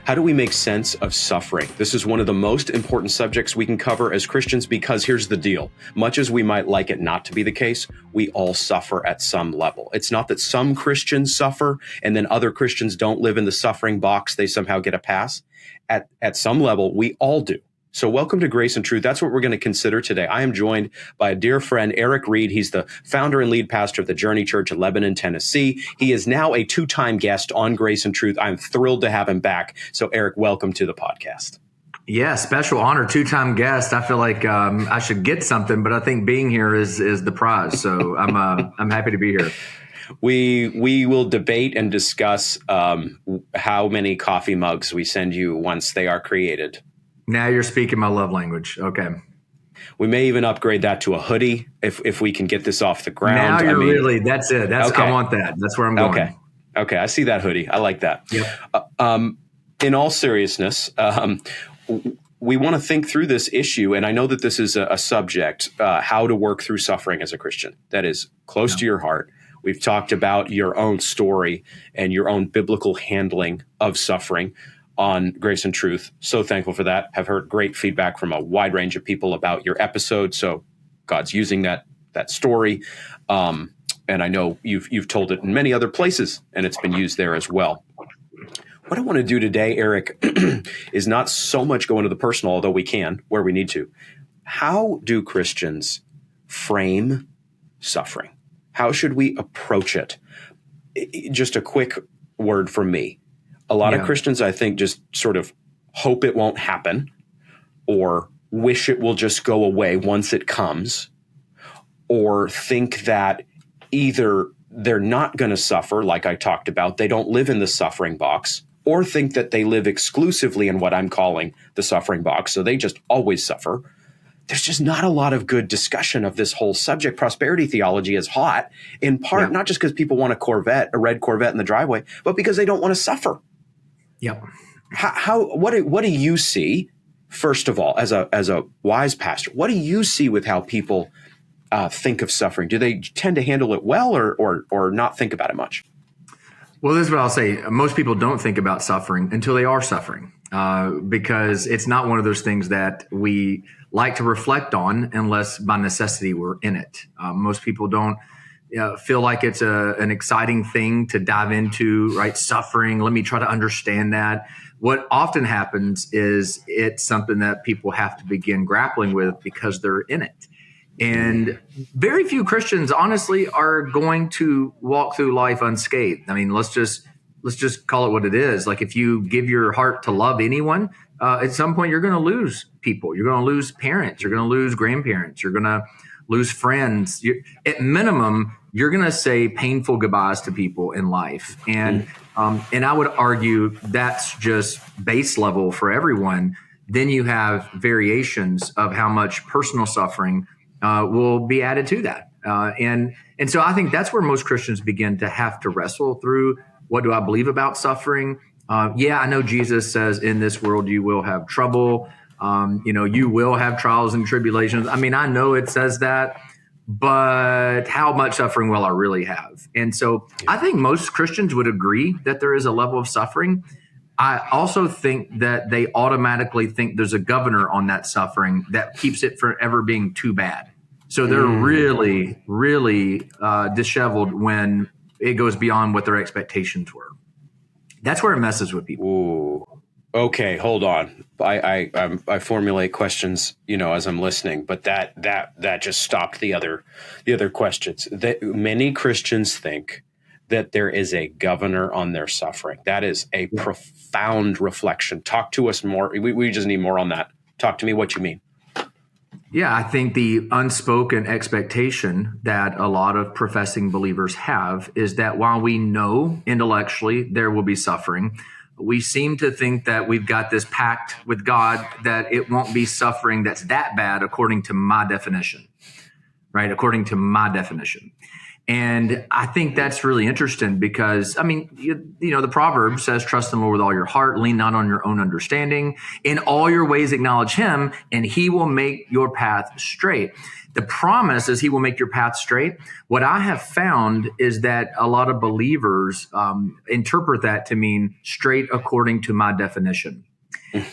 How do we make sense of suffering? This is one of the most important subjects we can cover as Christians because here's the deal. Much as we might like it not to be the case, we all suffer at some level. It's not that some Christians suffer and then other Christians don't live in the suffering box. They somehow get a pass. At some level, we all do. So welcome to Grace and Truth. That's what we're going to consider today. I am joined by a dear friend, Erik Reed. He's the founder and lead pastor of the Journey Church in Lebanon, Tennessee. He is now a two-time guest on Grace and Truth. I'm thrilled to have him back. So Erik, welcome to the podcast. Yeah, special honor, two-time guest. I feel like I should get something, but I think being here is the prize. So I'm happy to be here. We will debate and discuss how many coffee mugs we send you once they are created. Now you're speaking my love language. Okay. We may even upgrade that to a hoodie if we can get this off the ground. Now you're that's it. Okay. I want that. That's where I'm going. Okay. I see that hoodie. I like that. Yep. In all seriousness, we want to think through this issue. And I know that this is a subject, how to work through suffering as a Christian, that is close to your heart. We've talked about your own story and your own biblical handling of suffering on Grace and Truth. So thankful for that. Have heard great feedback from a wide range of people about your episode. So God's using that story. And I know you've told it in many other places, and it's been used there as well. What I want to do today, Erik, is not so much go into the personal, although we can, where we need to. How do Christians frame suffering? How should we approach it? Just a quick word from me. A lot of Christians, I think, just sort of hope it won't happen or wish it will just go away once it comes, or think that either they're not going to suffer, like I talked about, they don't live in the suffering box, or think that they live exclusively in what I'm calling the suffering box, so they just always suffer. There's just not a lot of good discussion of this whole subject. Prosperity theology is hot, in part, not just because people want a red Corvette in the driveway, but because they don't want to suffer. Yep. What do you see, first of all, as a wise pastor? What do you see with how people think of suffering? Do they tend to handle it well or not think about it much? Well, this is what I'll say. Most people don't think about suffering until they are suffering, because it's not one of those things that we like to reflect on unless by necessity we're in it. Most people don't feel like it's an exciting thing to dive into, right? Suffering. Let me try to understand that. What often happens is it's something that people have to begin grappling with because they're in it. And very few Christians, honestly, are going to walk through life unscathed. I mean, let's just call it what it is. Like, if you give your heart to love anyone, at some point you're going to lose people. You're going to lose parents. You're going to lose grandparents. You're going to lose friends. At minimum, you're going to say painful goodbyes to people in life. And I would argue that's just base level for everyone. Then you have variations of how much personal suffering will be added to that. And so I think that's where most Christians begin to have to wrestle through, what do I believe about suffering? I know Jesus says in this world you will have trouble. You will have trials and tribulations. I mean, I know it says that, but how much suffering will I really have? And so I think most Christians would agree that there is a level of suffering. I also think that they automatically think there's a governor on that suffering that keeps it from ever being too bad. So they're really, really disheveled when it goes beyond what their expectations were. That's where it messes with people. Ooh. Okay, hold on. I formulate questions, as I'm listening, but that just stopped the other questions. That many Christians think that there is a governor on their suffering. That is a profound reflection. Talk to us more. We just need more on that. Talk to me what you mean. Yeah, I think the unspoken expectation that a lot of professing believers have is that while we know intellectually there will be suffering, we seem to think that we've got this pact with God that it won't be suffering that's that bad according to my definition, right? According to my definition. And I think that's really interesting because, I mean, the proverb says, trust in the Lord with all your heart, lean not on your own understanding. In all your ways, acknowledge him, and he will make your path straight. The promise is he will make your path straight. What I have found is that a lot of believers interpret that to mean straight according to my definition.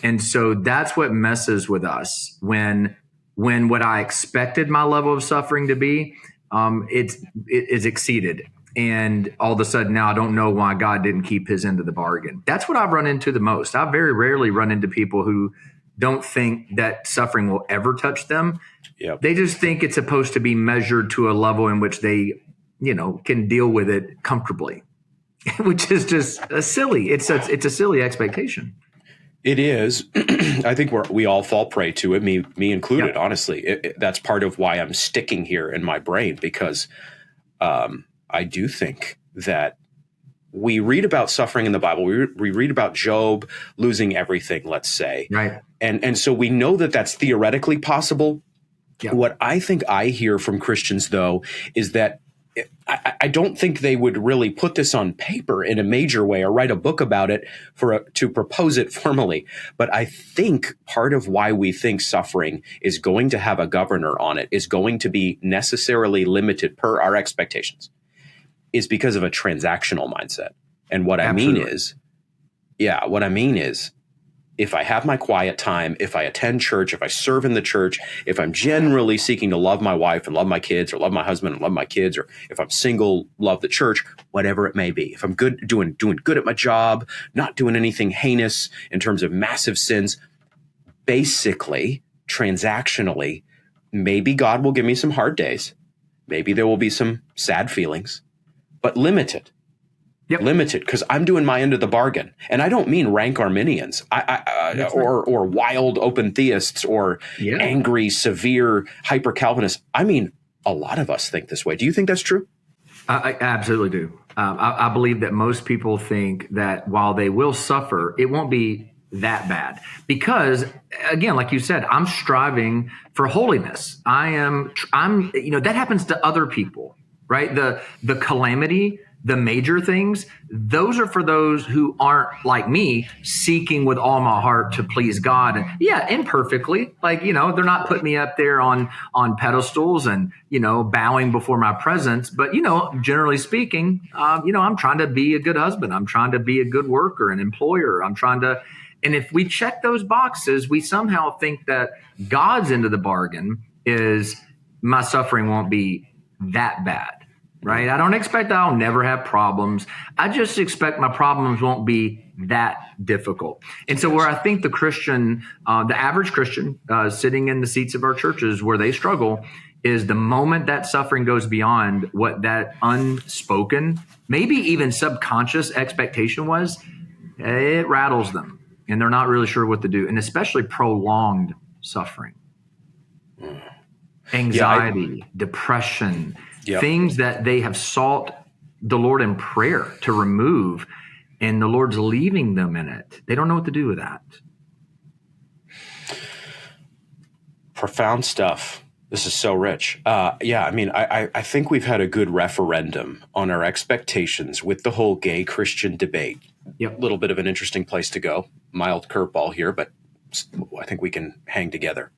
And so that's what messes with us when what I expected my level of suffering to be, it is exceeded. And all of a sudden now I don't know why God didn't keep his end of the bargain. That's what I've run into the most. I very rarely run into people who don't think that suffering will ever touch them. Yep. They just think it's supposed to be measured to a level in which they, can deal with it comfortably, which is just silly. It's a silly expectation. It is. I think we all fall prey to it, me included. Yep. Honestly, that's part of why I'm sticking here in my brain, because I do think that we read about suffering in the Bible. We read about Job losing everything, let's say, right? And so we know that that's theoretically possible. Yep. What I think I hear from Christians, though, is that I don't think they would really put this on paper in a major way or write a book about it to propose it formally. But I think part of why we think suffering is going to have a governor on it, is going to be necessarily limited per our expectations, is because of a transactional mindset. And what Absolutely. I mean is, if I have my quiet time, if I attend church, if I serve in the church, if I'm generally seeking to love my wife and love my kids, or love my husband and love my kids, or if I'm single, love the church, whatever it may be. If I'm good, doing good at my job, not doing anything heinous in terms of massive sins, basically, transactionally, maybe God will give me some hard days. Maybe there will be some sad feelings, but limited. Yep. Limited, because I'm doing my end of the bargain. And I don't mean rank Arminians or wild open theists or angry, severe, hyper Calvinists. I mean, a lot of us think this way. Do you think that's true? I absolutely do. I believe that most people think that while they will suffer, it won't be that bad. Because, again, like you said, I'm striving for holiness. I'm that happens to other people, right? The calamity, the major things, those are for those who aren't like me, seeking with all my heart to please God. And imperfectly, they're not putting me up there on pedestals and, bowing before my presence. But, generally speaking, I'm trying to be a good husband. I'm trying to be a good worker, an employer. And if we check those boxes, we somehow think that God's end of the bargain is my suffering won't be that bad. Right. I don't expect that I'll never have problems. I just expect my problems won't be that difficult. And so where I think the Christian, the average Christian sitting in the seats of our churches where they struggle is the moment that suffering goes beyond what that unspoken, maybe even subconscious expectation was, it rattles them and they're not really sure what to do. And especially prolonged suffering, anxiety, depression, things that they have sought the Lord in prayer to remove, and the Lord's leaving them in it. They don't know what to do with that. Profound stuff. This is so rich. I think we've had a good referendum on our expectations with the whole gay Christian debate. Yep. A little bit of an interesting place to go. Mild curveball here, but I think we can hang together.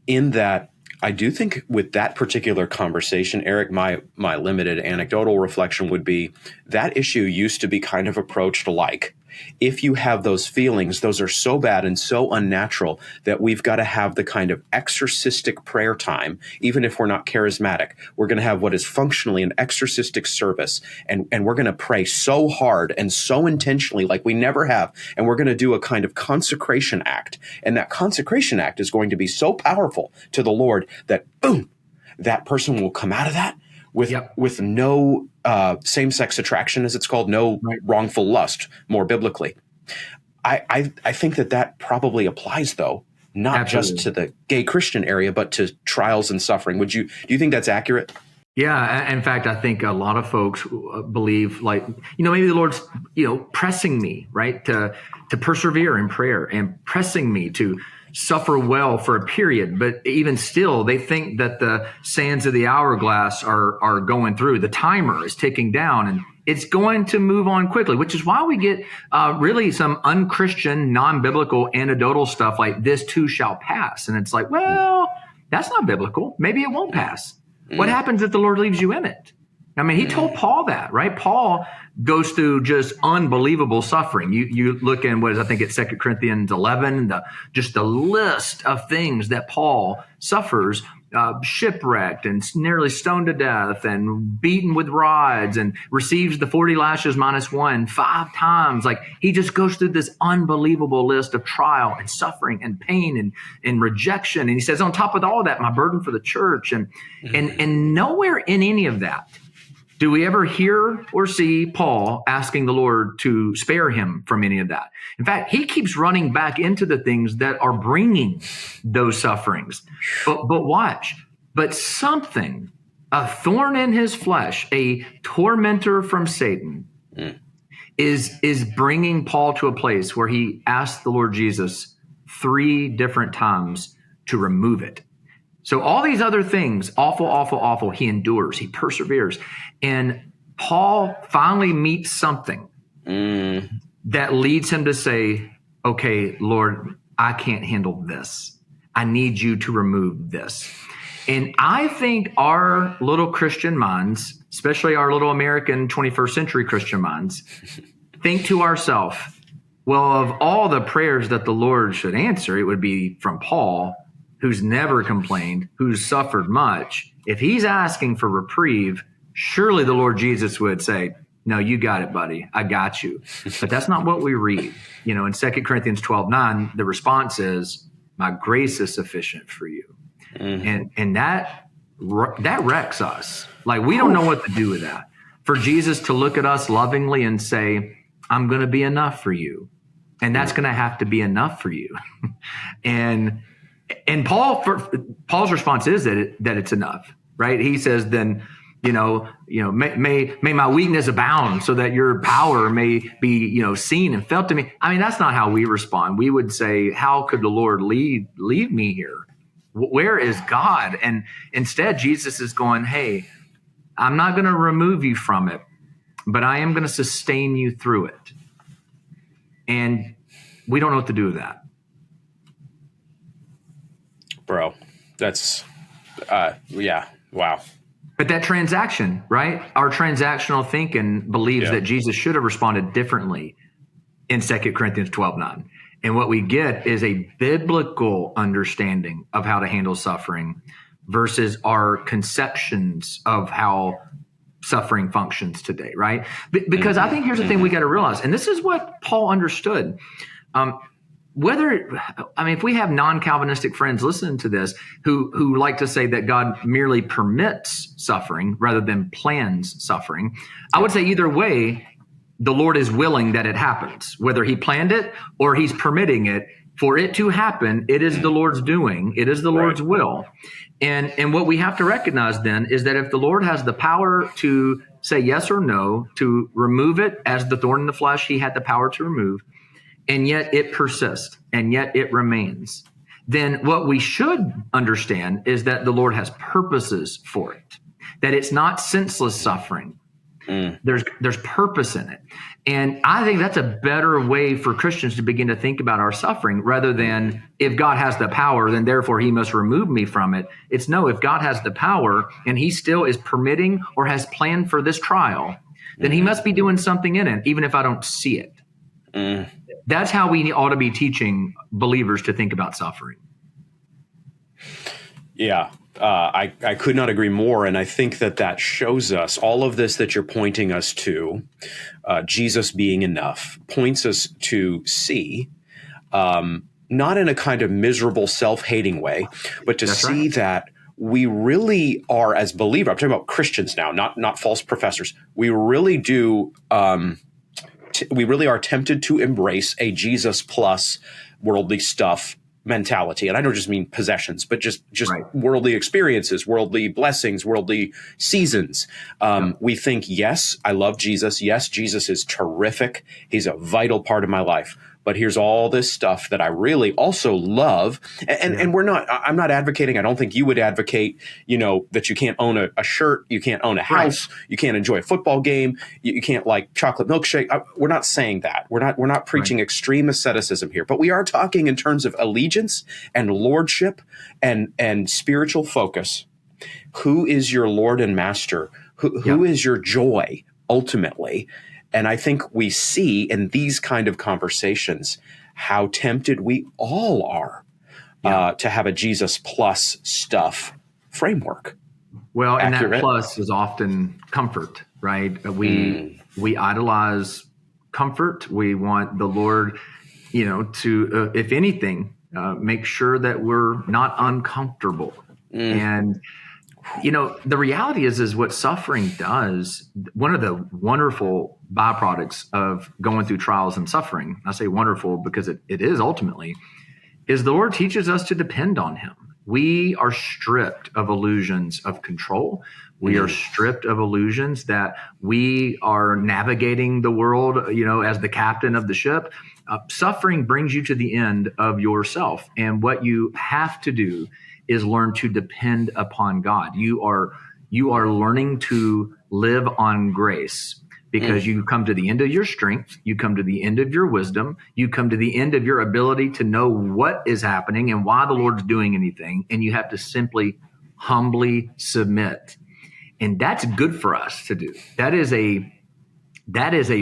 In that, I do think with that particular conversation, Eric, my limited anecdotal reflection would be that issue used to be kind of approached like, if you have those feelings, those are so bad and so unnatural that we've got to have the kind of exorcistic prayer time, even if we're not charismatic. We're going to have what is functionally an exorcistic service, and we're going to pray so hard and so intentionally like we never have, and we're going to do a kind of consecration act. And that consecration act is going to be so powerful to the Lord that, boom, that person will come out of that with no same-sex attraction, as it's called, no wrongful lust, more biblically. I think that probably applies, though, not just to the gay Christian area, but to trials and suffering. Do you think that's accurate? Yeah. In fact, I think a lot of folks believe maybe the Lord's, pressing me, right, to persevere in prayer and pressing me to suffer well for a period, but even still, they think that the sands of the hourglass are going through. The timer is ticking down, and it's going to move on quickly, which is why we get really some unchristian, non-biblical, anecdotal stuff like "this too shall pass," and it's like, well, that's not biblical. Maybe it won't pass. What happens if the Lord leaves you in it? I mean, he told Paul that, right? Paul goes through just unbelievable suffering. You look in I think it's 2 Corinthians 11, just the list of things that Paul suffers, shipwrecked and nearly stoned to death and beaten with rods and receives the 40 lashes minus one 5 times. Like, he just goes through this unbelievable list of trial and suffering and pain and rejection. And he says, on top of all that, my burden for the church. And nowhere in any of that do we ever hear or see Paul asking the Lord to spare him from any of that? In fact, he keeps running back into the things that are bringing those sufferings. But watch, but something, a thorn in his flesh, a tormentor from Satan, is bringing Paul to a place where he asks the Lord Jesus 3 different times to remove it. So all these other things, awful, he endures, he perseveres. And Paul finally meets something that leads him to say, okay, Lord, I can't handle this. I need you to remove this. And I think our little Christian minds, especially our little American 21st century Christian minds, think to ourselves, well, of all the prayers that the Lord should answer, it would be from Paul, who's never complained, who's suffered much. If he's asking for reprieve, surely the Lord Jesus would say, no, you got it, buddy. I got you. But that's not what we read. In 2 Corinthians 12:9, the response is, my grace is sufficient for you. And that wrecks us. Like, we don't know what to do with that. For Jesus to look at us lovingly and say, I'm going to be enough for you. And that's going to have to be enough for you. And Paul's response is that it's enough, right? He says, then, may my weakness abound so that your power may be, seen and felt to me. I mean, that's not how we respond. We would say, how could the Lord leave me here? Where is God? And instead, Jesus is going, hey, I'm not going to remove you from it, but I am going to sustain you through it. And we don't know what to do with that. Bro, that's, wow. But that transaction, right? Our transactional thinking believes that Jesus should have responded differently in 2 Corinthians 12:9. And what we get is a biblical understanding of how to handle suffering versus our conceptions of how suffering functions today, right? Because I think here's the thing we got to realize, and this is what Paul understood. If we have non-Calvinistic friends listening to this who like to say that God merely permits suffering rather than plans suffering, I would say either way, the Lord is willing that it happens. Whether he planned it or he's permitting it, for it to happen, it is the Lord's doing. It is the Lord's will. And what we have to recognize then is that if the Lord has the power to say yes or no, to remove it as the thorn in the flesh, he had the power to remove, and yet it persists, and yet it remains, then what we should understand is that the Lord has purposes for it, that it's not senseless suffering. There's purpose in it. And I think that's a better way for Christians to begin to think about our suffering, rather than if God has the power, then therefore he must remove me from it. It's no, if God has the power and he still is permitting or has planned for this trial, then he must be doing something in it, even if I don't see it. That's how we ought to be teaching believers to think about suffering. Yeah, I could not agree more. And I think that shows us all of this that you're pointing us to, Jesus being enough, points us to see, not in a kind of miserable, self-hating way, but to see that we really are, as believers, I'm talking about Christians now, not false professors. We really do, we really are tempted to embrace a Jesus plus worldly stuff mentality. And I don't just mean possessions, but just worldly experiences, worldly blessings, worldly seasons. We think, yes, I love Jesus. Yes, Jesus is terrific. He's a vital part of my life. but here's all this stuff that I really also love. And I'm not advocating, I don't think you would advocate, that you can't own a shirt, you can't own a house, you can't enjoy a football game, you can't like chocolate milkshake. We're not saying that. We're not preaching extreme asceticism here, but we are talking in terms of allegiance and lordship and spiritual focus. Who is your Lord and Master? Who is your joy ultimately? And I think we see in these kind of conversations how tempted we all are to have a Jesus plus stuff framework. Well, and that plus is often comfort, right? We idolize comfort. We want the Lord, to, if anything, make sure that we're not uncomfortable. And the reality is what suffering does. One of the wonderful byproducts of going through trials and suffering, I say wonderful because it is ultimately, is the Lord teaches us to depend on him. We are stripped of illusions of control. We are stripped of illusions that we are navigating the world, as the captain of the ship. Suffering brings you to the end of yourself. And what you have to do is learn to depend upon God. You are learning to live on grace because you come to the end of your strength. You come to the end of your wisdom. You come to the end of your ability to know what is happening and why the Lord's doing anything. And you have to simply humbly submit. And that's good for us to do. That is a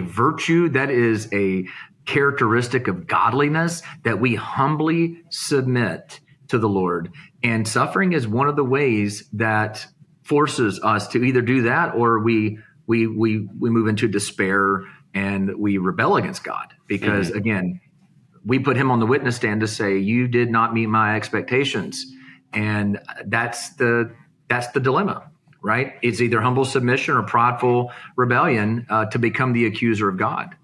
virtue. That is a characteristic of godliness, that we humbly submit to the Lord. And suffering is one of the ways that forces us to either do that or we move into despair and we rebel against God. Because again, we put him on the witness stand to say, you did not meet my expectations. And that's the dilemma, right? It's either humble submission or prideful rebellion to become the accuser of God.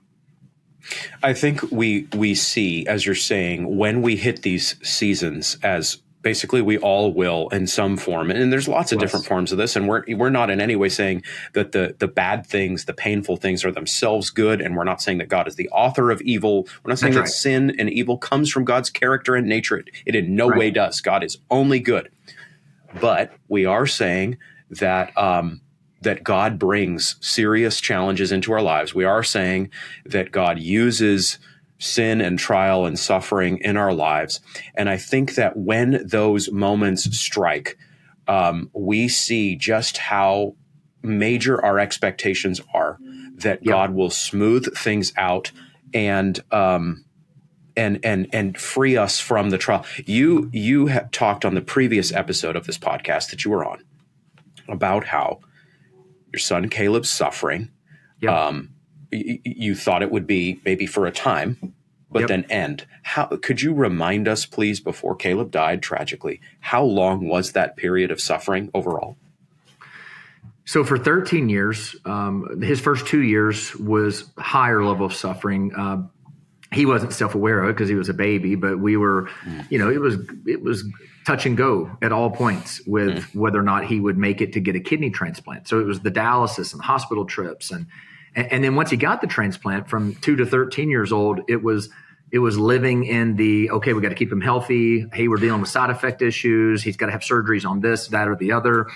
I think we see, as you're saying, when we hit these seasons, as basically we all will in some form, and there's lots of different forms of this, and we're not in any way saying that the bad things, the painful things are themselves good, and we're not saying that God is the author of evil. We're not saying that sin and evil comes from God's character and nature. It in no way does. God is only good. But we are saying that that God brings serious challenges into our lives. We are saying that God uses sin and trial and suffering in our lives. And I think that when those moments strike, we see just how major our expectations are that God will smooth things out and free us from the trial. You have talked on the previous episode of this podcast that you were on about how your son Caleb's suffering. You thought it would be maybe for a time, but then end. How could you remind us, please, before Caleb died tragically, how long was that period of suffering overall? So for 13 years, his first 2 years was higher level of suffering. He wasn't self-aware of it because he was a baby, but we were, it was touch and go at all points with whether or not he would make it to get a kidney transplant. So it was the dialysis and hospital trips. And then once he got the transplant from 2 to 13 years old, it was living in we got to keep him healthy. Hey, we're dealing with side effect issues. He's got to have surgeries on this, that, or the other.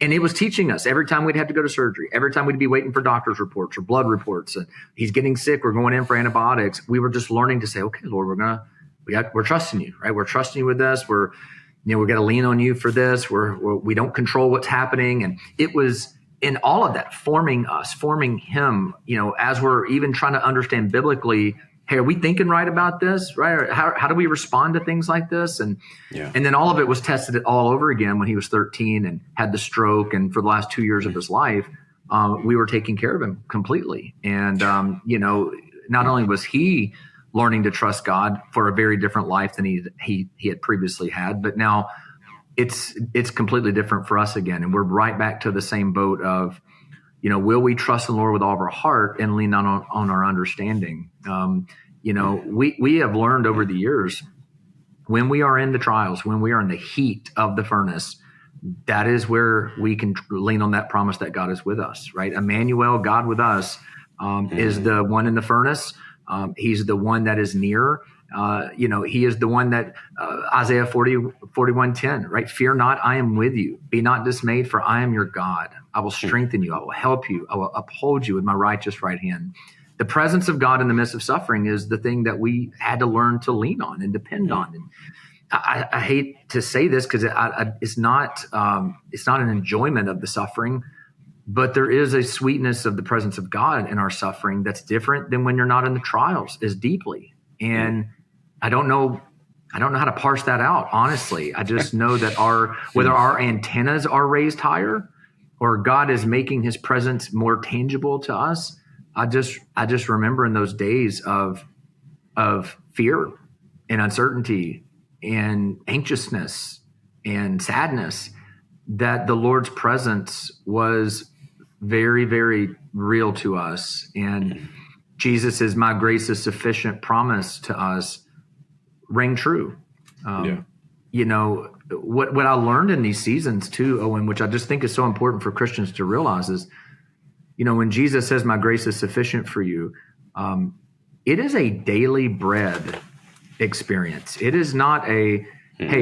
And it was teaching us every time we'd have to go to surgery, every time we'd be waiting for doctor's reports or blood reports, and he's getting sick, we're going in for antibiotics. We were just learning to say, okay, Lord, we're trusting you, right? We're trusting you with this. We're got to lean on you for this. We don't control what's happening. And it was in all of that forming us, forming him, as we're even trying to understand biblically, hey, are we thinking right about this, right? Or how do we respond to things like this? And then all of it was tested all over again when he was 13 and had the stroke. And for the last 2 years of his life, we were taking care of him completely. And, not only was he learning to trust God for a very different life than he had previously had, but now it's completely different for us again. And we're right back to the same boat of, will we trust the Lord with all of our heart and lean on our understanding? We have learned over the years, when we are in the trials, when we are in the heat of the furnace, that is where we can lean on that promise that God is with us, right? Emmanuel, God with us, is the one in the furnace. He's the one that is near. He is the one that Isaiah 41:10, right? Fear not, I am with you. Be not dismayed, for I am your God. I will strengthen you. I will help you. I will uphold you with my righteous right hand. The presence of God in the midst of suffering is the thing that we had to learn to lean on and depend on. And I hate to say this because it's not an enjoyment of the suffering, but there is a sweetness of the presence of God in our suffering that's different than when you're not in the trials as deeply. And I don't know how to parse that out, honestly. I just know that whether our antennas are raised higher or God is making his presence more tangible to us, I just remember in those days of fear and uncertainty and anxiousness and sadness that the Lord's presence was very, very real to us. And Jesus is my grace is sufficient promise to us rang true. What I learned in these seasons too, Owen, which I just think is so important for Christians to realize is, when Jesus says my grace is sufficient for you, it is a daily bread experience. It is not hey,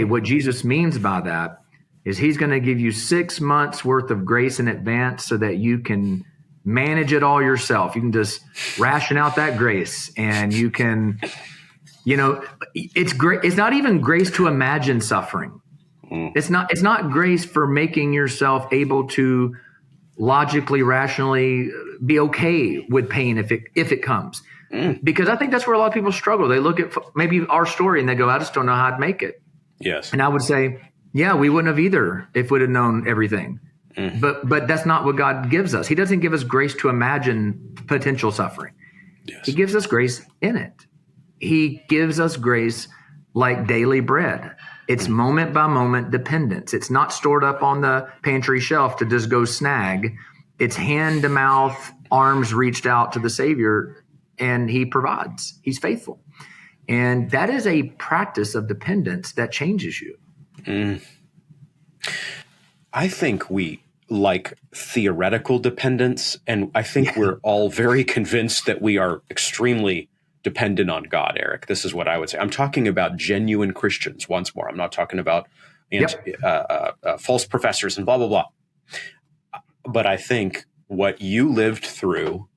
what Jesus means by that is he's going to give you 6 months worth of grace in advance so that you can manage it all yourself. You can just ration out that grace and you can, it's great. It's not even grace to imagine suffering. It's not grace for making yourself able to logically, rationally be okay with pain if it comes. Because I think that's where a lot of people struggle. They look at maybe our story and they go, I just don't know how I'd make it. Yes. And I would say, yeah, we wouldn't have either if we'd have known everything. But that's not what God gives us. He doesn't give us grace to imagine potential suffering. Yes. He gives us grace in it. He gives us grace like daily bread. It's moment by moment dependence. It's not stored up on the pantry shelf to just go snag. It's hand to mouth, arms reached out to the Savior, and he provides. He's faithful. And that is a practice of dependence that changes you. I think we like theoretical dependence, and I think we're all very convinced that we are extremely dependent on God, Erik. This is what I would say. I'm talking about genuine Christians once more. I'm not talking about false professors and blah, blah, blah. But I think what you lived through,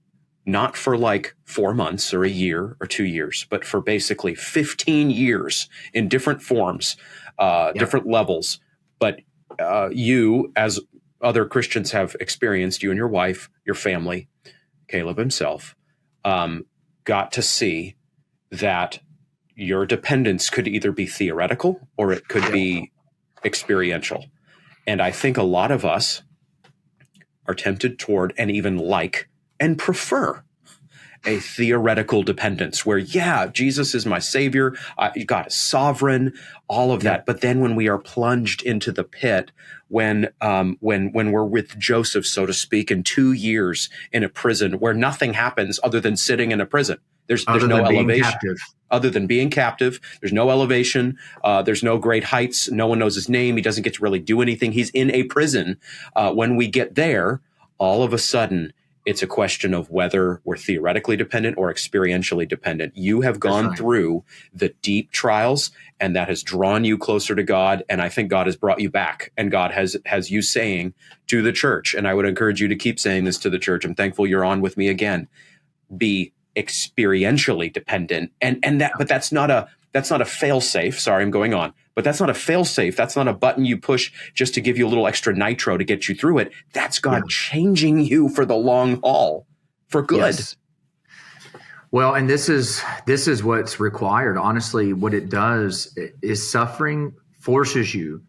not for like 4 months or a year or 2 years, but for basically 15 years in different forms, different levels. But you, as other Christians have experienced, you and your wife, your family, Caleb himself, got to see that your dependence could either be theoretical or it could be experiential. And I think a lot of us are tempted toward and even like and prefer a theoretical dependence where, Jesus is my savior. God is sovereign, all of that. But then when we are plunged into the pit, when we're with Joseph, so to speak, in 2 years in a prison where nothing happens other than sitting in a prison, there's no elevation. Other than being captive, there's no elevation. There's no great heights. No one knows his name. He doesn't get to really do anything. He's in a prison. When we get there, all of a sudden, it's a question of whether we're theoretically dependent or experientially dependent. You have gone through the deep trials, and that has drawn you closer to God. And I think God has brought you back, and God has you saying to the church, and I would encourage you to keep saying this to the church. I'm thankful you're on with me again. Be experientially dependent, but that's not a fail safe. Sorry, I'm going on. But that's not a fail safe. That's not a button you push just to give you a little extra nitro to get you through it. That's God changing you for the long haul, for good. Yes. Well, and this is what's required. Honestly, what it does is suffering forces you.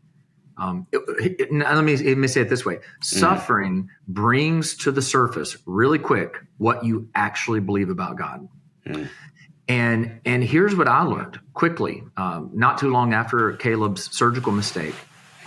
Let me say it this way. Suffering brings to the surface really quick what you actually believe about God. And here's what I learned quickly. Not too long after Caleb's surgical mistake,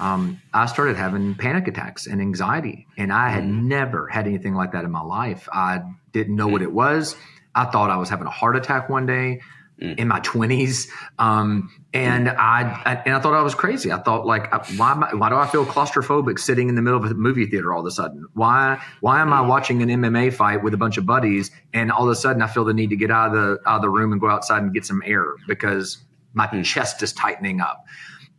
I started having panic attacks and anxiety. And I had never had anything like that in my life. I didn't know what it was. I thought I was having a heart attack one day. in my 20s. And I thought I was crazy. I thought, like, why do I feel claustrophobic sitting in the middle of a movie theater all of a sudden? Why am I watching an MMA fight with a bunch of buddies, and all of a sudden I feel the need to get out of the room and go outside and get some air because my chest is tightening up,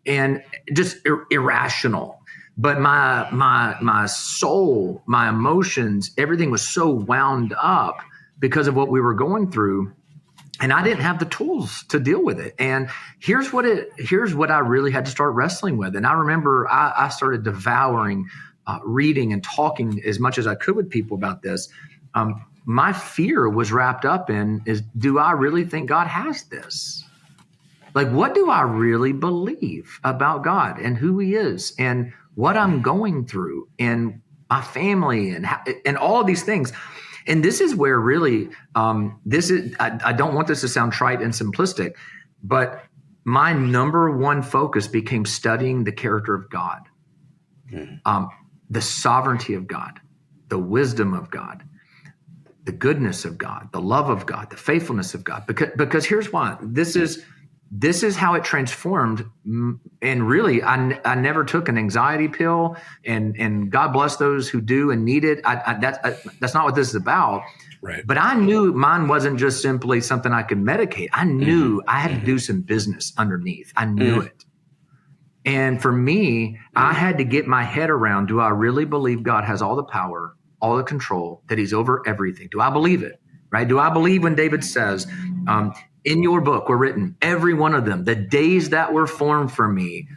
and just irrational. But my soul, my emotions, everything was so wound up because of what we were going through. And I didn't have the tools to deal with it. And here's what I really had to start wrestling with. And I remember I started devouring, reading and talking as much as I could with people about this. My fear was wrapped up in do I really think God has this? Like, what do I really believe about God and who he is and what I'm going through and my family and all of these things? And this is where really, I don't want this to sound trite and simplistic, but my number one focus became studying the character of God, the sovereignty of God, the wisdom of God, the goodness of God, the love of God, the faithfulness of God. Because here's why. This is how it transformed. And really, I never took an anxiety pill, and God bless those who do and need it. That's not what this is about. Right. But I knew mine wasn't just simply something I could medicate. I knew I had to do some business underneath. I knew it. And for me, I had to get my head around, do I really believe God has all the power, all the control, that he's over everything? Do I believe it? Right? Do I believe when David says, in your book were written, every one of them, the days that were formed for me,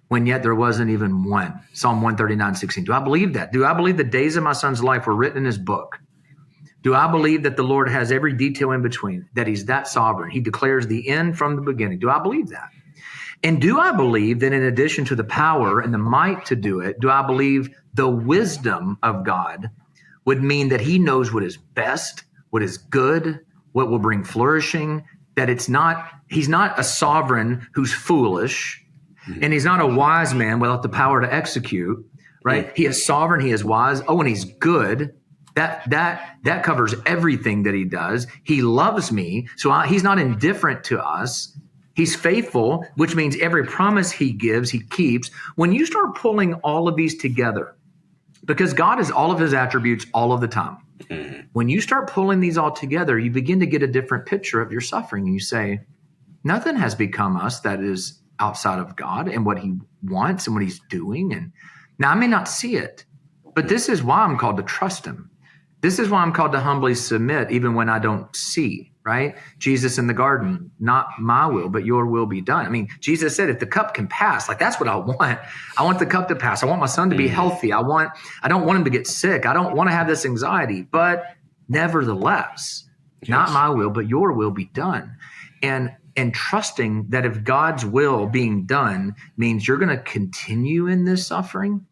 when yet there wasn't even one. Psalm 139:16. Do I believe that? Do I believe the days of my son's life were written in his book? Do I believe that the Lord has every detail in between, that he's that sovereign? He declares the end from the beginning. Do I believe that? And do I believe that in addition to the power and the might to do it, do I believe the wisdom of God would mean that he knows what is best, what is good, what will bring flourishing, that he's not a sovereign who's foolish, and he's not a wise man without the power to execute, right? He is sovereign, he is wise. Oh, and he's good. That covers everything that he does. He loves me, so he's not indifferent to us. He's faithful, which means every promise he gives, he keeps. When you start pulling all of these together, because God is all of his attributes all of the time. When you start pulling these all together, you begin to get a different picture of your suffering. And you say, nothing has become us that is outside of God and what he wants and what he's doing. And now I may not see it, but this is why I'm called to trust him. This is why I'm called to humbly submit, even when I don't see, right? Jesus in the garden, not my will, but your will be done. I mean, Jesus said, if the cup can pass, like that's what I want. I want the cup to pass. I want my son to be healthy. I don't want him to get sick. I don't want to have this anxiety, but nevertheless, not my will, but your will be done. And trusting that if God's will being done means you're going to continue in this suffering,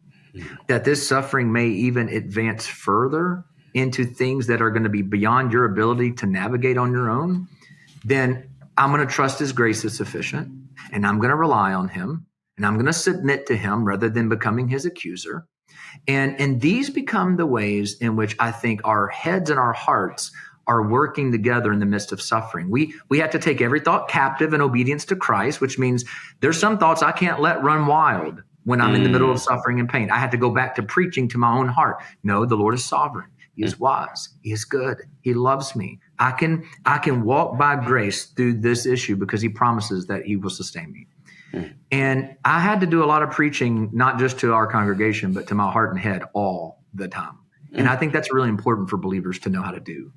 that this suffering may even advance further into things that are going to be beyond your ability to navigate on your own, then I'm going to trust his grace is sufficient, and I'm going to rely on him, and I'm going to submit to him rather than becoming his accuser. And these become the ways in which I think our heads and our hearts are working together in the midst of suffering. We have to take every thought captive in obedience to Christ, which means there's some thoughts I can't let run wild when I'm in the middle of suffering and pain. I have to go back to preaching to my own heart. No, the Lord is sovereign. He is wise. He is good. He loves me. I can walk by grace through this issue because he promises that he will sustain me. And I had to do a lot of preaching, not just to our congregation, but to my heart and head all the time. And I think that's really important for believers to know how to do.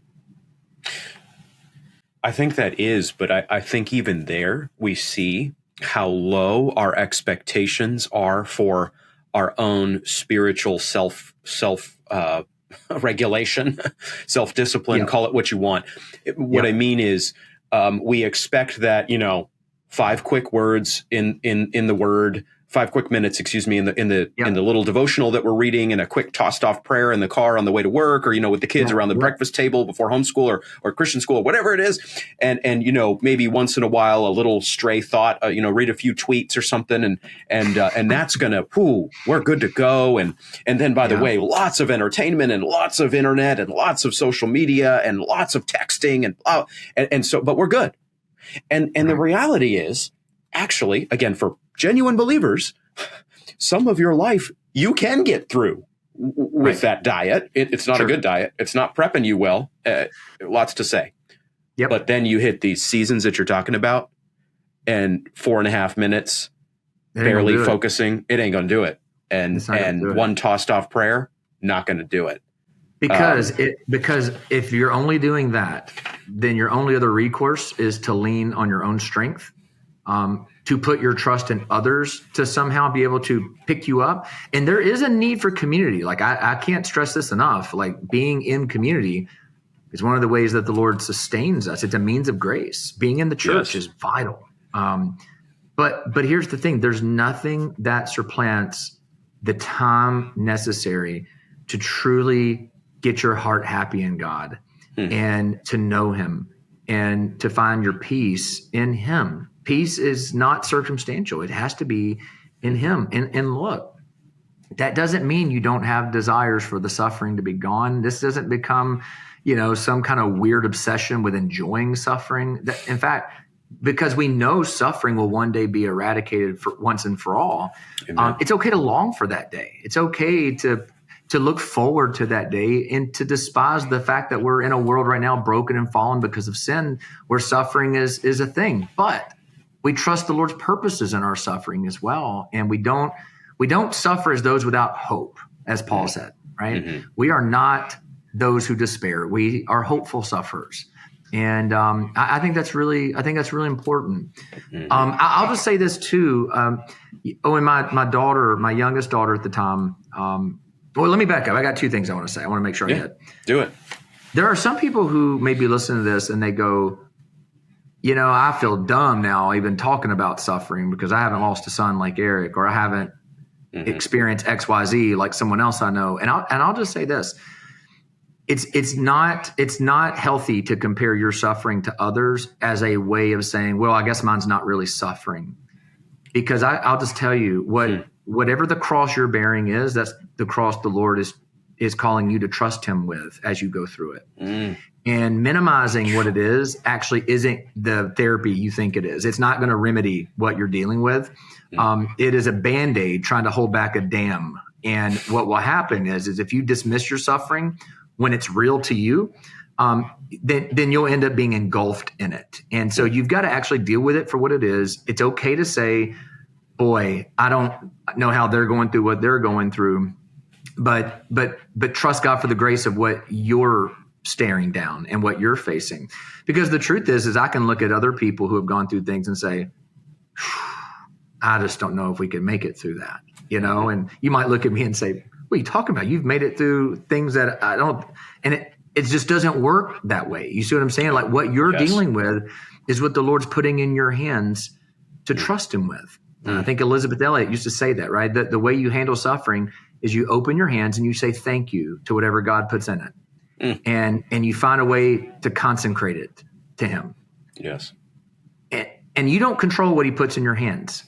I think that is, but I think even there we see how low our expectations are for our own spiritual self regulation, self-discipline, call it what you want. What I mean is we expect that, 5 quick words in the word, 5 quick minutes, in the little devotional that we're reading, and a quick tossed off prayer in the car on the way to work, or, with the kids around the breakfast table before homeschool or Christian school, or whatever it is. And maybe once in a while, a little stray thought, read a few tweets or something. And that's going to, we're good to go. And then, by the way, lots of entertainment and lots of internet and lots of social media and lots of texting and so, but we're good. And the reality is, actually, again, for genuine believers, some of your life you can get through with that diet. It's not a good diet. It's not prepping you well. Lots to say. Yep. But then you hit these seasons that you're talking about, and 4.5 minutes, barely focusing, it ain't going to do it. And one tossed off prayer, not going to do it. Because if you're only doing that, then your only other recourse is to lean on your own strength, to put your trust in others to somehow be able to pick you up. And there is a need for community. Like I can't stress this enough. Like being in community is one of the ways that the Lord sustains us. It's a means of grace. Being in the church is vital. But here's the thing: there's nothing that supplants the time necessary to truly get your heart happy in God and to know him and to find your peace in him. Peace is not circumstantial. It has to be in him. And look, that doesn't mean you don't have desires for the suffering to be gone. This doesn't become, some kind of weird obsession with enjoying suffering. In fact, because we know suffering will one day be eradicated for once and for all, it's okay to long for that day. It's okay to look forward to that day and to despise the fact that we're in a world right now broken and fallen because of sin, where suffering is a thing. But we trust the Lord's purposes in our suffering as well. And we don't suffer as those without hope, as Paul said, right? Mm-hmm. We are not those who despair. We are hopeful sufferers. And I think that's really important. Mm-hmm. I'll just say this too. And my youngest daughter at the time, well, let me back up. I got two things I want to say. I want to make sure I hit. Do it. There are some people who maybe listen to this and they go, I feel dumb now even talking about suffering because I haven't lost a son like Erik, or I haven't experienced XYZ like someone else I know. And I'll just say this. It's not healthy to compare your suffering to others as a way of saying, well, I guess mine's not really suffering. Because I'll just tell you whatever the cross you're bearing is, that's the cross the Lord is calling you to trust him with as you go through it. And minimizing what it is actually isn't the therapy you think it is. It's not going to remedy what you're dealing with. It is a Band-Aid trying to hold back a dam. And what will happen is if you dismiss your suffering when it's real to you, then you'll end up being engulfed in it. And so you've got to actually deal with it for what it is. It's okay to say, boy, I don't know how they're going through what they're going through, but trust God for the grace of what you're staring down and what you're facing. Because the truth is I can look at other people who have gone through things and say, I just don't know if we can make it through that, and you might look at me and say, what are you talking about? You've made it through things that I don't, and it just doesn't work that way. You see what I'm saying? Like what you're dealing with is what the Lord's putting in your hands to trust him with. I think Elizabeth Elliot used to say that, right? That the way you handle suffering is you open your hands and you say thank you to whatever God puts in it. And you find a way to consecrate it to him. Yes. And you don't control what he puts in your hands.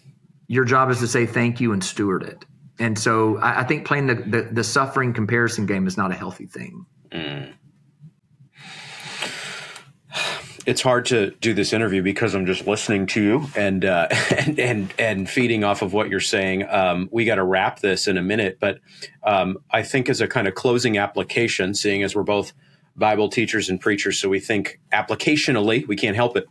Your job is to say thank you and steward it. And so I think playing the suffering comparison game is not a healthy thing. It's hard to do this interview because I'm just listening to you and feeding off of what you're saying. We got to wrap this in a minute, but I think as a kind of closing application, seeing as we're both Bible teachers and preachers, so we think applicationally, we can't help it.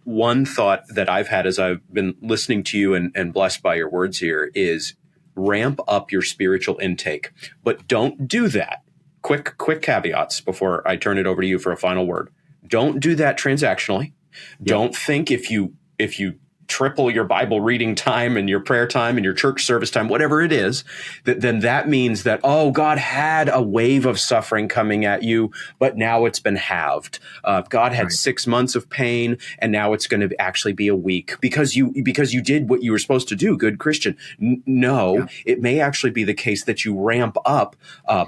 One thought that I've had as I've been listening to you and blessed by your words here is ramp up your spiritual intake, but don't do that. Quick caveats before I turn it over to you for a final word. Don't do that transactionally. Don't think if you triple your Bible reading time and your prayer time and your church service time, whatever it is, then that means that, oh, God had a wave of suffering coming at you, but now it's been halved. God had 6 months of pain, and now it's going to actually be a week because you did what you were supposed to do, good Christian. No, it may actually be the case that you ramp up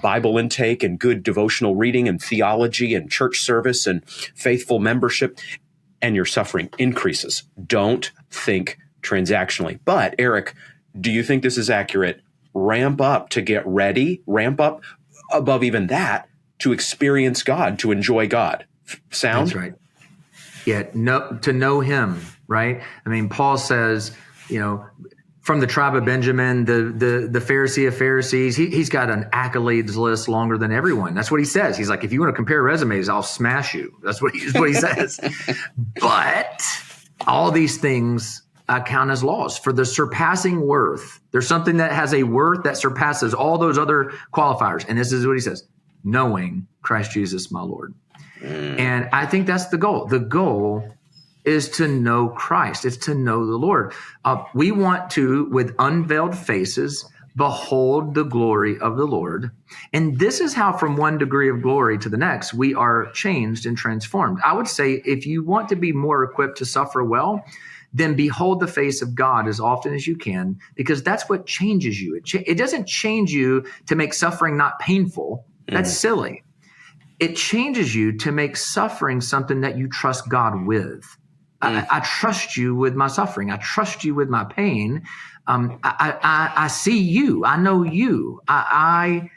Bible intake and good devotional reading and theology and church service and faithful membership, and your suffering increases. Don't think transactionally. But Erik, do you think this is accurate? Ramp up to get ready, ramp up above even that to experience God, to enjoy God. Sound? That's right. To know him, right? I mean, Paul says, from the tribe of Benjamin, the Pharisee of Pharisees, he's got an accolades list longer than everyone. That's what he says. He's like, if you want to compare resumes, I'll smash you. That's what he says. But all these things I count as loss for the surpassing worth. There's something that has a worth that surpasses all those other qualifiers. And this is what he says, knowing Christ Jesus, my Lord. And I think that's the goal. The goal is to know Christ. It's to know the Lord. We want to, with unveiled faces, behold the glory of the Lord. And this is how from one degree of glory to the next, we are changed and transformed. I would say if you want to be more equipped to suffer well, then behold the face of God as often as you can, because that's what changes you. It doesn't change you to make suffering not painful. That's silly. It changes you to make suffering something that you trust God with. I trust you with my suffering. I trust you with my pain. I see you. I know you. I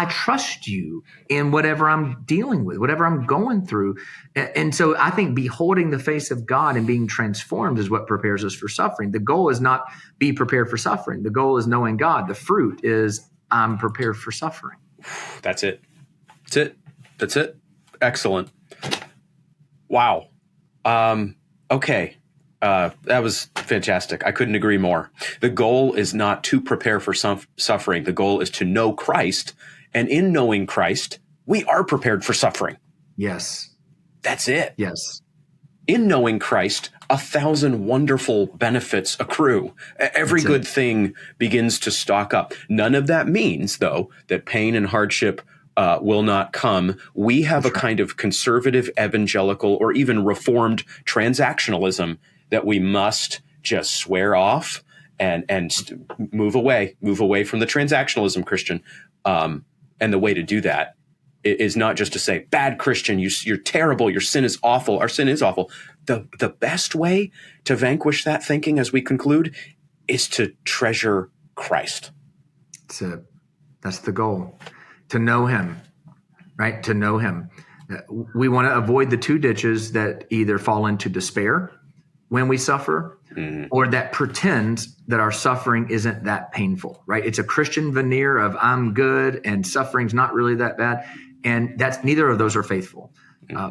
trust you in whatever I'm dealing with, whatever I'm going through. And so I think beholding the face of God and being transformed is what prepares us for suffering. The goal is not be prepared for suffering. The goal is knowing God. The fruit is I'm prepared for suffering. That's it. That's it. Excellent. Wow. Okay. That was fantastic. I couldn't agree more. The goal is not to prepare for suffering. The goal is to know Christ. And in knowing Christ, we are prepared for suffering. Yes. That's it. Yes. In knowing Christ, 1,000 wonderful benefits accrue. Every good thing begins to stock up. None of that means, though, that pain and hardship will not come. We have a kind of conservative, evangelical, or even reformed transactionalism that we must just swear off and move away from the transactionalism, Christian. And the way to do that is not just to say, bad Christian, you're terrible, your sin is awful, our sin is awful. The best way to vanquish that thinking, as we conclude, is to treasure Christ. That's the goal. To know him, right? To know him. We want to avoid the two ditches that either fall into despair when we suffer or that pretends that our suffering isn't that painful, right? It's a Christian veneer of I'm good and suffering's not really that bad. And neither of those are faithful.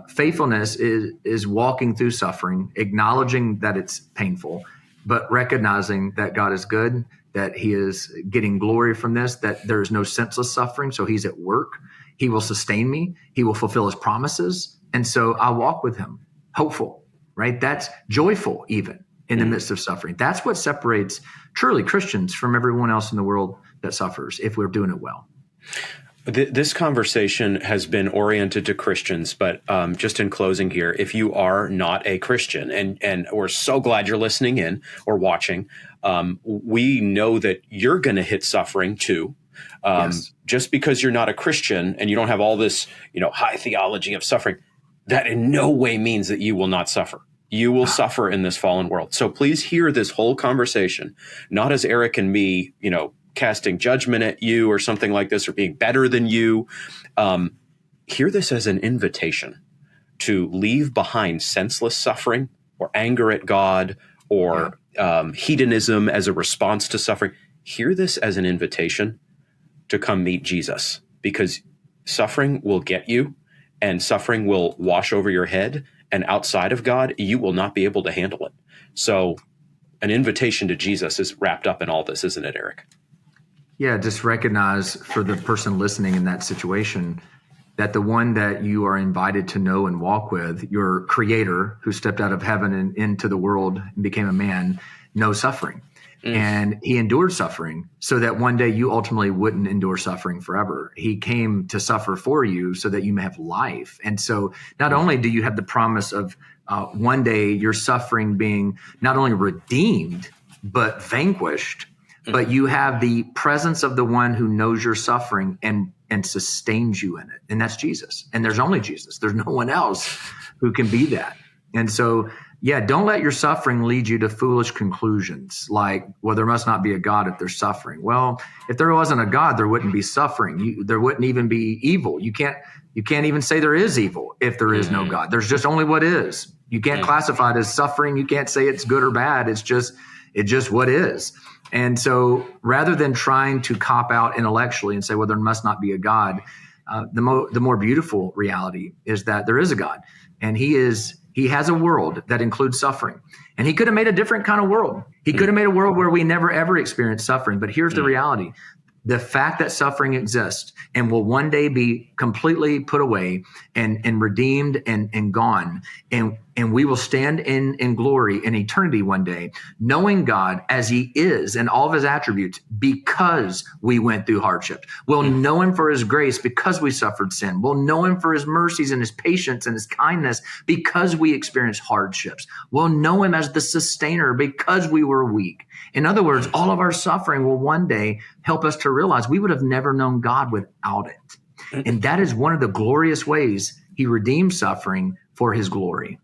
Faithfulness is walking through suffering, acknowledging that it's painful, but recognizing that God is good, that he is getting glory from this, that there is no senseless suffering. So he's at work. He will sustain me. He will fulfill his promises. And so I walk with him, hopeful, right? That's joyful even in the midst of suffering. That's what separates truly Christians from everyone else in the world that suffers if we're doing it well. This conversation has been oriented to Christians, but just in closing here, if you are not a Christian, and we're so glad you're listening in or watching, we know that you're going to hit suffering too. Yes. Just because you're not a Christian and you don't have all this, high theology of suffering, that in no way means that you will not suffer. You will suffer in this fallen world. So please hear this whole conversation, not as Erik and me, casting judgment at you or something like this, or being better than you. Hear this as an invitation to leave behind senseless suffering or anger at God or hedonism as a response to suffering. Hear this as an invitation to come meet Jesus, because suffering will get you and suffering will wash over your head, and outside of God, you will not be able to handle it. So an invitation to Jesus is wrapped up in all this, isn't it, Erik? Yeah, just recognize for the person listening in that situation that the one that you are invited to know and walk with, your creator who stepped out of heaven and into the world and became a man, knows suffering. And he endured suffering so that one day you ultimately wouldn't endure suffering forever. He came to suffer for you so that you may have life. And so not only do you have the promise of one day your suffering being not only redeemed, but vanquished, but you have the presence of the one who knows your suffering and sustains you in it. And that's Jesus. And there's only Jesus. There's no one else who can be that. And so Yeah, don't let your suffering lead you to foolish conclusions like, well, there must not be a God if there's suffering. Well, if there wasn't a God, there wouldn't be suffering. There wouldn't even be evil. You can't even say there is evil if there is no God. There's just only what is. You can't classify it as suffering. You can't say it's good or bad. It's just what is. And so rather than trying to cop out intellectually and say, well, there must not be a God, the more beautiful reality is that there is a God, and he has a world that includes suffering. And he could have made a different kind of world. He could have made a world where we never, ever experience suffering. But here's the reality. The fact that suffering exists and will one day be completely put away and redeemed and gone. And we will stand in glory in eternity one day, knowing God as he is and all of his attributes because we went through hardship. We'll know him for his grace because we suffered sin. We'll know him for his mercies and his patience and his kindness because we experienced hardships. We'll know him as the sustainer because we were weak. In other words, all of our suffering will one day help us to realize we would have never known God without it. And that is one of the glorious ways he redeems suffering for his glory.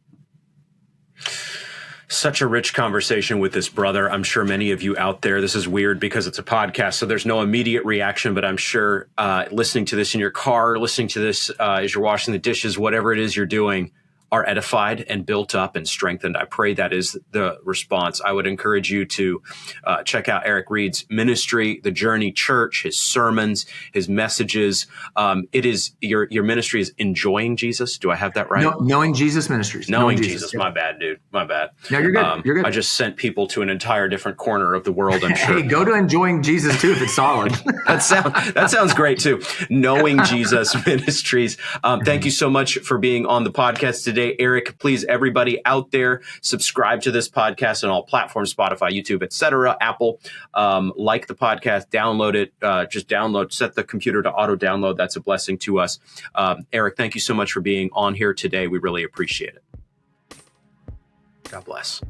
Such a rich conversation with this brother. I'm sure many of you out there, this is weird because it's a podcast, so there's no immediate reaction, but I'm sure listening to this in your car, listening to this as you're washing the dishes, whatever it is you're doing, are edified and built up and strengthened. I pray that is the response. I would encourage you to check out Erik Reed's ministry, The Journey Church, his sermons, his messages. It is your ministry is Enjoying Jesus. Do I have that right? No, Knowing Jesus Ministries. Knowing Jesus. My bad, dude. My bad. No, you're good. You're good. I just sent people to an entire different corner of the world, I'm sure. Hey, go to Enjoying Jesus too if it's solid. That sounds great too. Knowing Jesus Ministries. Thank you so much for being on the podcast today, Erik. Please, everybody out there, subscribe to this podcast on all platforms, Spotify, YouTube, etc., Apple. Like the podcast, download it. Just download, set the computer to auto download. That's a blessing to us. Erik, thank you so much for being on here today. We really appreciate it. God bless.